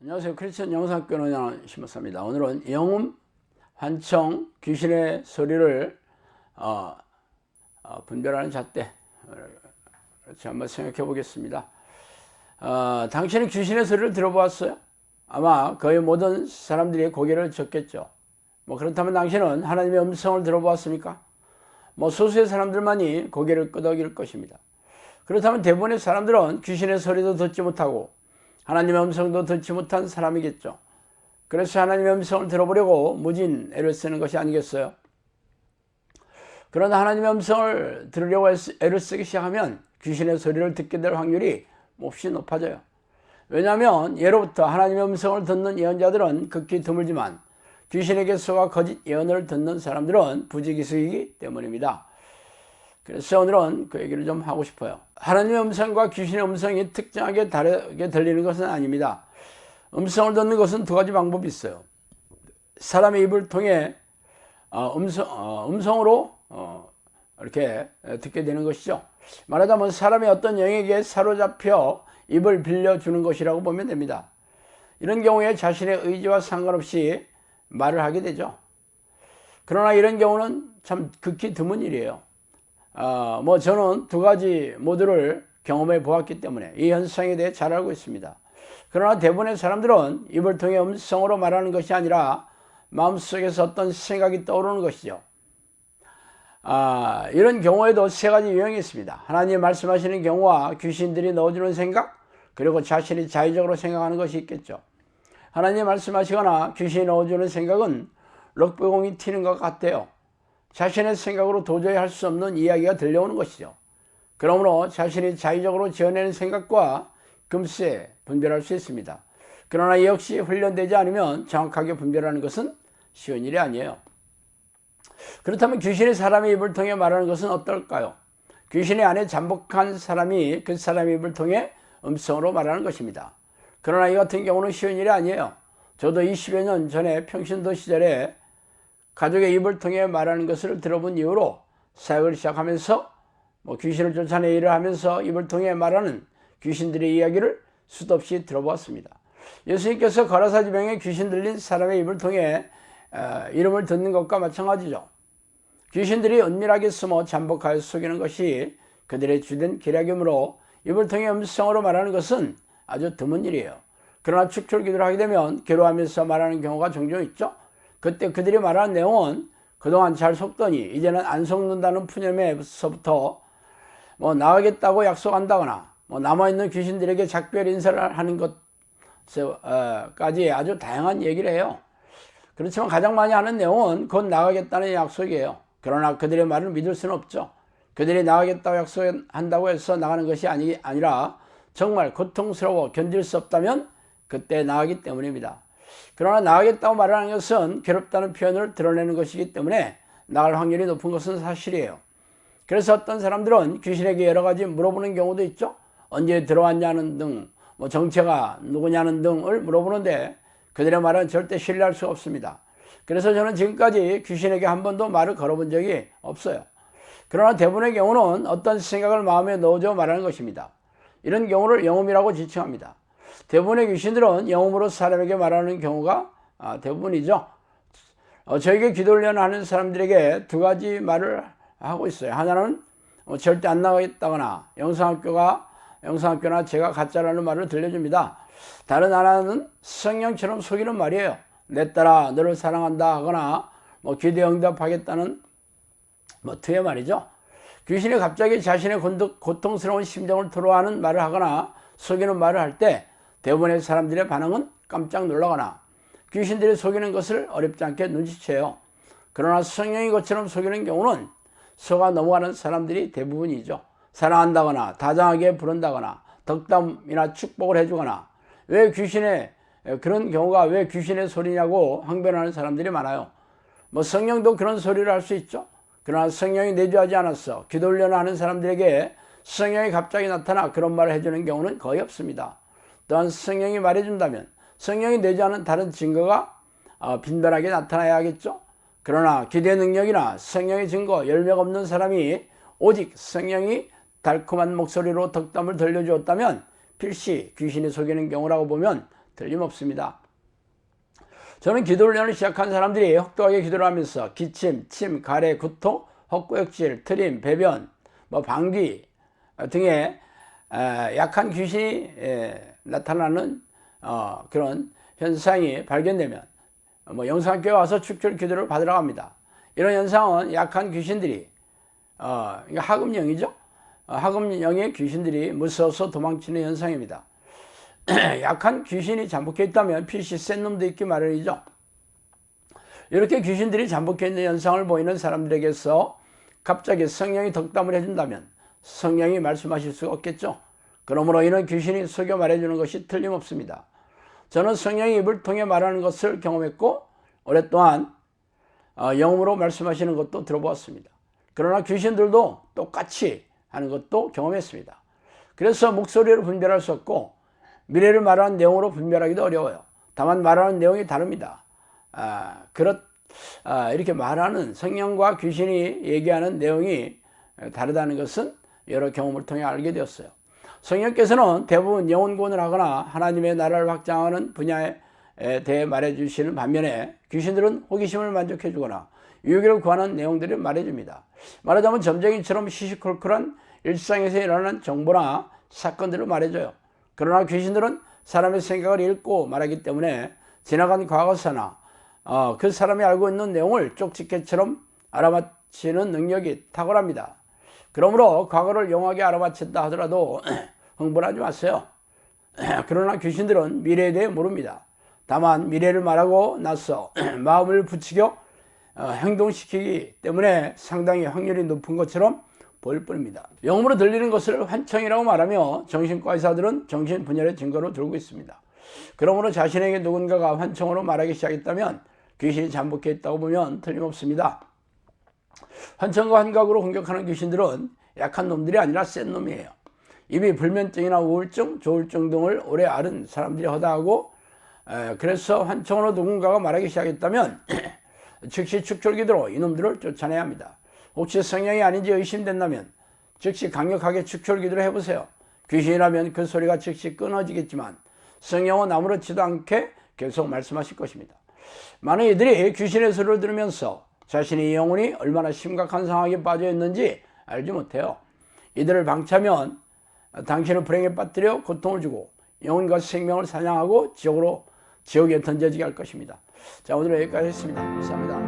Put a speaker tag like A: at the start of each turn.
A: 안녕하세요. 크리스천 영상교는 심었습니다. 오늘은 영음, 환청, 귀신의 소리를 분별하는 잣대 그렇지 한번 생각해 보겠습니다. 당신은 귀신의 소리를 들어보았어요? 아마 거의 모든 사람들이 고개를 젓겠죠. 그렇다면 당신은 하나님의 음성을 들어보았습니까? 소수의 사람들만이 고개를 끄덕일 것입니다. 그렇다면 대부분의 사람들은 귀신의 소리도 듣지 못하고 하나님의 음성도 듣지 못한 사람이겠죠. 그래서 하나님의 음성을 들어보려고 무진 애를 쓰는 것이 아니겠어요? 그러나 하나님의 음성을 들으려고 애를 쓰기 시작하면 귀신의 소리를 듣게 될 확률이 몹시 높아져요. 왜냐하면 예로부터 하나님의 음성을 듣는 예언자들은 극히 드물지만 귀신에게 속아 거짓 예언을 듣는 사람들은 부지기수이기 때문입니다. 그래서 오늘은 그 얘기를 좀 하고 싶어요. 하나님의 음성과 귀신의 음성이 특정하게 다르게 들리는 것은 아닙니다. 음성을 듣는 것은 두 가지 방법이 있어요. 사람의 입을 통해 음성으로 이렇게 듣게 되는 것이죠. 말하자면 사람이 어떤 영에게 사로잡혀 입을 빌려주는 것이라고 보면 됩니다. 이런 경우에 자신의 의지와 상관없이 말을 하게 되죠. 그러나 이런 경우는 참 극히 드문 일이에요. 저는 두 가지 모두를 경험해 보았기 때문에 이 현상에 대해 잘 알고 있습니다. 그러나 대부분의 사람들은 입을 통해 음성으로 말하는 것이 아니라 마음속에서 어떤 생각이 떠오르는 것이죠. 이런 경우에도 세 가지 유형이 있습니다. 하나님이 말씀하시는 경우와 귀신들이 넣어주는 생각, 그리고 자신이 자의적으로 생각하는 것이 있겠죠. 하나님이 말씀하시거나 귀신이 넣어주는 생각은 럭비공이 튀는 것 같아요. 자신의 생각으로 도저히 할 수 없는 이야기가 들려오는 것이죠. 그러므로 자신이 자의적으로 지어내는 생각과 금세 분별할 수 있습니다. 그러나 이 역시 훈련되지 않으면 정확하게 분별하는 것은 쉬운 일이 아니에요. 그렇다면 귀신이 사람의 입을 통해 말하는 것은 어떨까요? 귀신의 안에 잠복한 사람이 그 사람의 입을 통해 음성으로 말하는 것입니다. 그러나 이 같은 경우는 쉬운 일이 아니에요. 저도 20여 년 전에 평신도 시절에 가족의 입을 통해 말하는 것을 들어본 이후로 사역을 시작하면서 귀신을 쫓아내 일을 하면서 입을 통해 말하는 귀신들의 이야기를 수도 없이 들어보았습니다. 예수님께서 거라사지병에 귀신 들린 사람의 입을 통해 이름을 듣는 것과 마찬가지죠. 귀신들이 은밀하게 숨어 잠복하여 속이는 것이 그들의 주된 기략이므로 입을 통해 음성으로 말하는 것은 아주 드문 일이에요. 그러나 축출기도를 하게 되면 괴로워하면서 말하는 경우가 종종 있죠. 그때 그들이 말하는 내용은 그동안 잘 속더니 이제는 안 속는다는 푸념에서부터 나가겠다고 약속한다거나 남아있는 귀신들에게 작별 인사를 하는 것까지 아주 다양한 얘기를 해요. 그렇지만 가장 많이 하는 내용은 곧 나가겠다는 약속이에요. 그러나 그들의 말을 믿을 수는 없죠. 그들이 나가겠다고 약속한다고 해서 나가는 것이 아니라 정말 고통스러워 견딜 수 없다면 그때 나가기 때문입니다. 그러나 나가겠다고 말하는 것은 괴롭다는 표현을 드러내는 것이기 때문에 나갈 확률이 높은 것은 사실이에요. 그래서 어떤 사람들은 귀신에게 여러 가지 물어보는 경우도 있죠. 언제 들어왔냐는 등, 정체가 누구냐는 등을 물어보는데 그들의 말은 절대 신뢰할 수가 없습니다. 그래서 저는 지금까지 귀신에게 한 번도 말을 걸어본 적이 없어요. 그러나 대부분의 경우는 어떤 생각을 마음에 넣어줘 말하는 것입니다. 이런 경우를 영음이라고 지칭합니다. 대부분의 귀신들은 영음으로 사람에게 말하는 경우가 대부분이죠. 저에게 기도훈련을 하는 사람들에게 두 가지 말을 하고 있어요. 하나는 절대 안 나가겠다거나 영상학교나 제가 가짜라는 말을 들려줍니다. 다른 하나는 성령처럼 속이는 말이에요. 내 딸아 너를 사랑한다 하거나 기도에 응답하겠다는 투의 말이죠. 귀신이 갑자기 자신의 고통스러운 심정을 토로하는 말을 하거나 속이는 말을 할 때 대부분의 사람들의 반응은 깜짝 놀라거나 귀신들이 속이는 것을 어렵지 않게 눈치채요. 그러나 성령이 것처럼 속이는 경우는 속아 넘어가는 사람들이 대부분이죠. 사랑한다거나 다정하게 부른다거나 덕담이나 축복을 해주거나 그런 경우가 왜 귀신의 소리냐고 항변하는 사람들이 많아요. 성령도 그런 소리를 할 수 있죠. 그러나 성령이 내주하지 않았어. 기도훈련을 하는 사람들에게 성령이 갑자기 나타나 그런 말을 해주는 경우는 거의 없습니다. 또한 성령이 말해준다면 성령이 내주하는 다른 증거가 빈번하게 나타나야 하겠죠. 그러나 기대의 능력이나 성령의 증거, 열매가 없는 사람이 오직 성령이 달콤한 목소리로 덕담을 들려주었다면 필시 귀신이 속이는 경우라고 보면 틀림없습니다. 저는 기도훈련을 시작한 사람들이 혹독하게 기도를 하면서 기침, 침, 가래, 구토, 헛구역질, 트림, 배변, 방귀 등의 약한 귀신이 나타나는 그런 현상이 발견되면 영상교회 와서 축출 기도를 받으러 갑니다. 이런 현상은 약한 귀신들이 하금령이죠. 하금령의 귀신들이 무서워서 도망치는 현상입니다. 약한 귀신이 잠복해 있다면 필시 센 놈도 있기 마련이죠. 이렇게 귀신들이 잠복해 있는 현상을 보이는 사람들에게서 갑자기 성령이 덕담을 해준다면 성령이 말씀하실 수가 없겠죠. 그러므로 이는 귀신이 속여 말해주는 것이 틀림없습니다. 저는 성령이 입을 통해 말하는 것을 경험했고 오랫동안 영으로 말씀하시는 것도 들어보았습니다. 그러나 귀신들도 똑같이 하는 것도 경험했습니다. 그래서 목소리로 분별할 수 없고 미래를 말하는 내용으로 분별하기도 어려워요. 다만 말하는 내용이 다릅니다. 이렇게 말하는 성령과 귀신이 얘기하는 내용이 다르다는 것은 여러 경험을 통해 알게 되었어요. 성령께서는 대부분 영혼 구원을 하거나 하나님의 나라를 확장하는 분야에 대해 말해주시는 반면에 귀신들은 호기심을 만족해주거나 유익을 구하는 내용들을 말해줍니다. 말하자면 점쟁이처럼 시시콜콜한 일상에서 일어나는 정보나 사건들을 말해줘요. 그러나 귀신들은 사람의 생각을 읽고 말하기 때문에 지나간 과거사나 그 사람이 알고 있는 내용을 쪽집게처럼 알아맞히는 능력이 탁월합니다. 그러므로 과거를 용하게 알아맞힌다 하더라도 흥분하지 마세요. 그러나 귀신들은 미래에 대해 모릅니다. 다만 미래를 말하고 나서 마음을 부추겨 행동시키기 때문에 상당히 확률이 높은 것처럼 보일 뿐입니다. 영음으로 들리는 것을 환청이라고 말하며 정신과 의사들은 정신분열의 증거로 들고 있습니다. 그러므로 자신에게 누군가가 환청으로 말하기 시작했다면 귀신이 잠복해 있다고 보면 틀림없습니다. 환청과 환각으로 공격하는 귀신들은 약한 놈들이 아니라 센 놈이에요. 이미 불면증이나 우울증, 조울증 등을 오래 앓은 사람들이 허다하고 그래서 환청으로 누군가가 말하기 시작했다면 즉시 축출기도로 이놈들을 쫓아내야 합니다. 혹시 성령이 아닌지 의심된다면 즉시 강력하게 축출기도를 해보세요. 귀신이라면 그 소리가 즉시 끊어지겠지만 성령은 아무렇지도 않게 계속 말씀하실 것입니다. 많은 이들이 귀신의 소리를 들으면서 자신의 영혼이 얼마나 심각한 상황에 빠져 있는지 알지 못해요. 이들을 방치하면 당신을 불행에 빠뜨려 고통을 주고 영혼과 생명을 사냥하고 지옥에 던져지게 할 것입니다. 자, 오늘 여기까지 했습니다. 감사합니다.